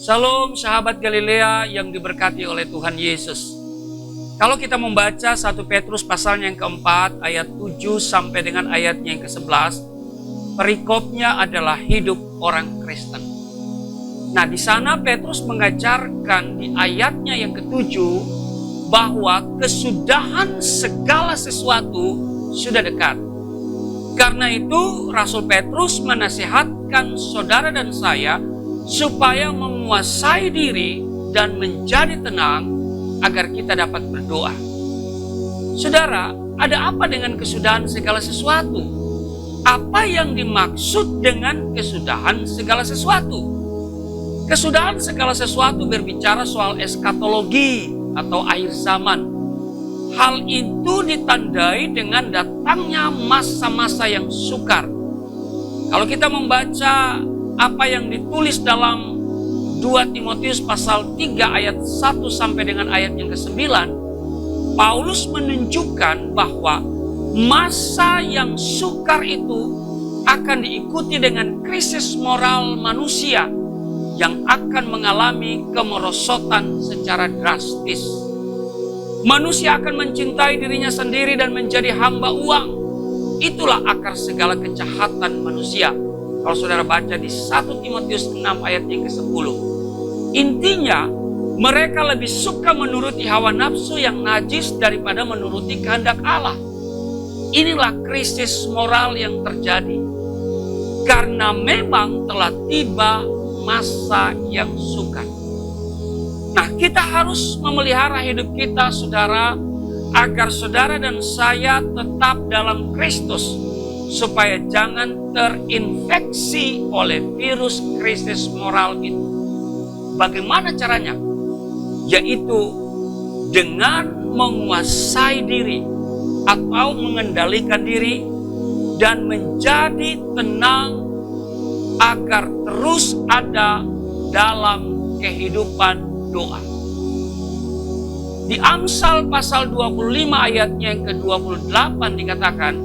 Shalom sahabat Galilea yang diberkati oleh Tuhan Yesus. Kalau kita membaca 1 Petrus pasalnya yang keempat ayat 7 sampai dengan ayatnya yang ke-11, perikopnya adalah hidup orang Kristen. Nah, di sana Petrus mengajarkan di ayatnya yang ke-7 bahwa kesudahan segala sesuatu sudah dekat. Karena itu Rasul Petrus menasihatkan saudara dan saya supaya menguasai diri dan menjadi tenang agar kita dapat berdoa. Saudara, ada apa dengan kesudahan segala sesuatu? Apa yang dimaksud dengan kesudahan segala sesuatu? Kesudahan segala sesuatu berbicara soal eskatologi atau akhir zaman. Hal itu ditandai dengan datangnya masa-masa yang sukar. Kalau kita membaca apa yang ditulis dalam 2 Timotius pasal 3 ayat 1 sampai dengan ayat yang ke-9, Paulus menunjukkan bahwa masa yang sukar itu akan diikuti dengan krisis moral manusia yang akan mengalami kemerosotan secara drastis. Manusia akan mencintai dirinya sendiri dan menjadi hamba uang. Itulah akar segala kejahatan manusia. Kalau saudara baca di 1 Timotius 6 ayat yang ke-10. Intinya, mereka lebih suka menuruti hawa nafsu yang najis daripada menuruti kehendak Allah. Inilah krisis moral yang terjadi. Karena memang telah tiba masa yang sukar. Nah, kita harus memelihara hidup kita, saudara, agar saudara dan saya tetap dalam Kristus, supaya jangan terinfeksi oleh virus krisis moral itu. Bagaimana caranya? Yaitu dengan menguasai diri atau mengendalikan diri dan menjadi tenang agar terus ada dalam kehidupan doa. Di Amsal pasal 25 ayatnya yang ke-28 dikatakan,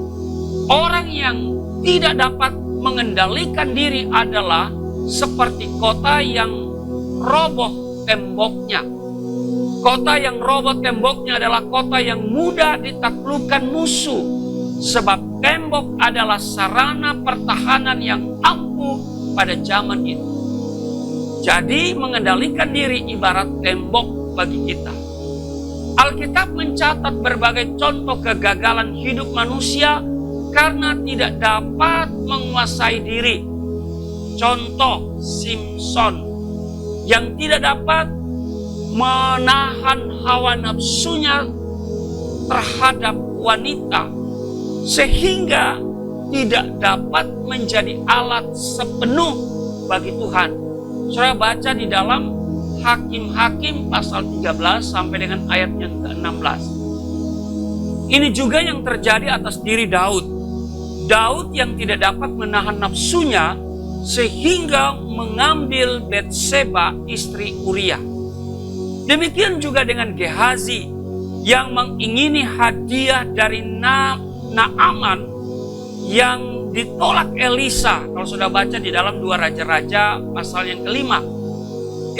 orang yang tidak dapat mengendalikan diri adalah seperti kota yang roboh temboknya. Kota yang roboh temboknya adalah kota yang mudah ditaklukkan musuh, sebab tembok adalah sarana pertahanan yang ampuh pada zaman itu. Jadi mengendalikan diri ibarat tembok bagi kita. Alkitab mencatat berbagai contoh kegagalan hidup manusia karena tidak dapat menguasai diri. Contoh Simpson yang tidak dapat menahan hawa nafsunya terhadap wanita sehingga tidak dapat menjadi alat sepenuh bagi Tuhan. Saudara baca di dalam Hakim-Hakim pasal 13 sampai dengan ayat yang ke-16. Ini juga yang terjadi atas diri Daud. Daud yang tidak dapat menahan nafsunya sehingga mengambil Betseba istri Uria. Demikian juga dengan Gehazi yang mengingini hadiah dari Naaman yang ditolak Elisa. Kalau sudah baca di dalam 2 Raja-Raja pasal yang ke-5.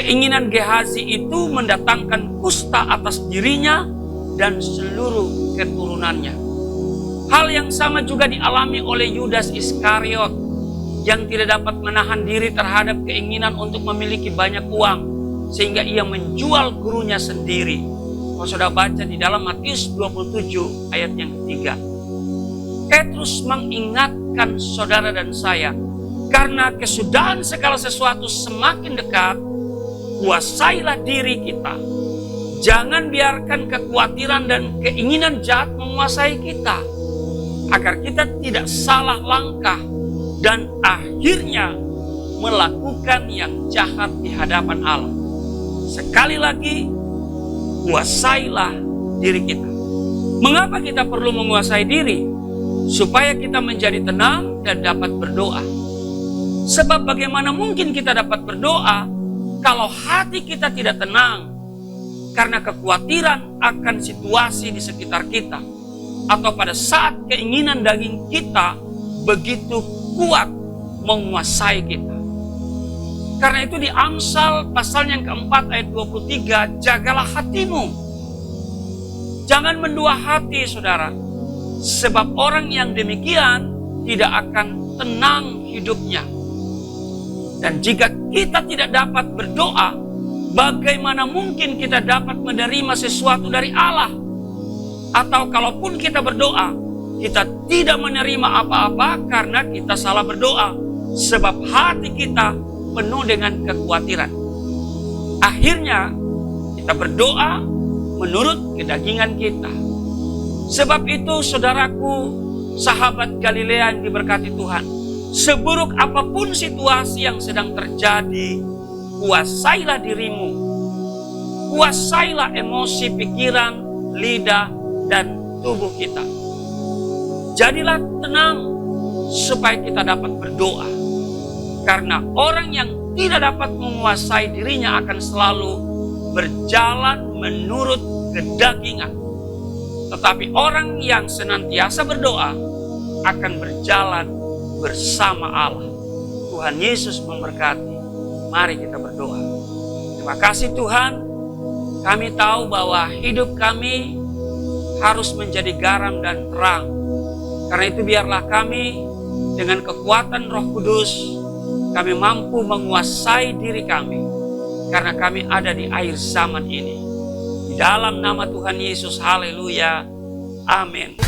Keinginan Gehazi itu mendatangkan kusta atas dirinya dan seluruh keturunannya. Hal yang sama juga dialami oleh Yudas Iskariot yang tidak dapat menahan diri terhadap keinginan untuk memiliki banyak uang sehingga ia menjual gurunya sendiri. Kalau sudah baca di dalam Matius 27 ayat yang ketiga. Petrus mengingatkan saudara dan saya, karena kesudahan segala sesuatu semakin dekat, kuasailah diri kita. Jangan biarkan kekhawatiran dan keinginan jahat menguasai kita, agar kita tidak salah langkah dan akhirnya melakukan yang jahat di hadapan Allah. Sekali lagi, kuasailah diri kita. Mengapa kita perlu menguasai diri? Supaya kita menjadi tenang dan dapat berdoa. Sebab bagaimana mungkin kita dapat berdoa kalau hati kita tidak tenang karena kekhawatiran akan situasi di sekitar kita, atau pada saat keinginan daging kita begitu kuat menguasai kita. Karena itu di Amsal pasal yang keempat ayat 23, jagalah hatimu. Jangan mendua hati, saudara. Sebab orang yang demikian tidak akan tenang hidupnya. Dan jika kita tidak dapat berdoa, bagaimana mungkin kita dapat menerima sesuatu dari Allah? Atau kalaupun kita berdoa, kita tidak menerima apa-apa karena kita salah berdoa. Sebab hati kita penuh dengan kekhawatiran. Akhirnya kita berdoa menurut kedagingan kita. Sebab itu saudaraku, sahabat Galilea yang diberkati Tuhan, seburuk apapun situasi yang sedang terjadi, kuasailah dirimu. Kuasailah emosi, pikiran, lidah, dan tubuh kita. Jadilah tenang supaya kita dapat berdoa. Karena orang yang tidak dapat menguasai dirinya akan selalu berjalan menurut kedagingan. Tetapi orang yang senantiasa berdoa akan berjalan bersama Allah. Tuhan Yesus memberkati. Mari kita berdoa. Terima kasih Tuhan. Kami tahu bahwa hidup kami harus menjadi garam dan terang. Karena itu biarlah kami dengan kekuatan Roh Kudus, kami mampu menguasai diri kami. Karena kami ada di akhir zaman ini. Di dalam nama Tuhan Yesus, haleluya, amin.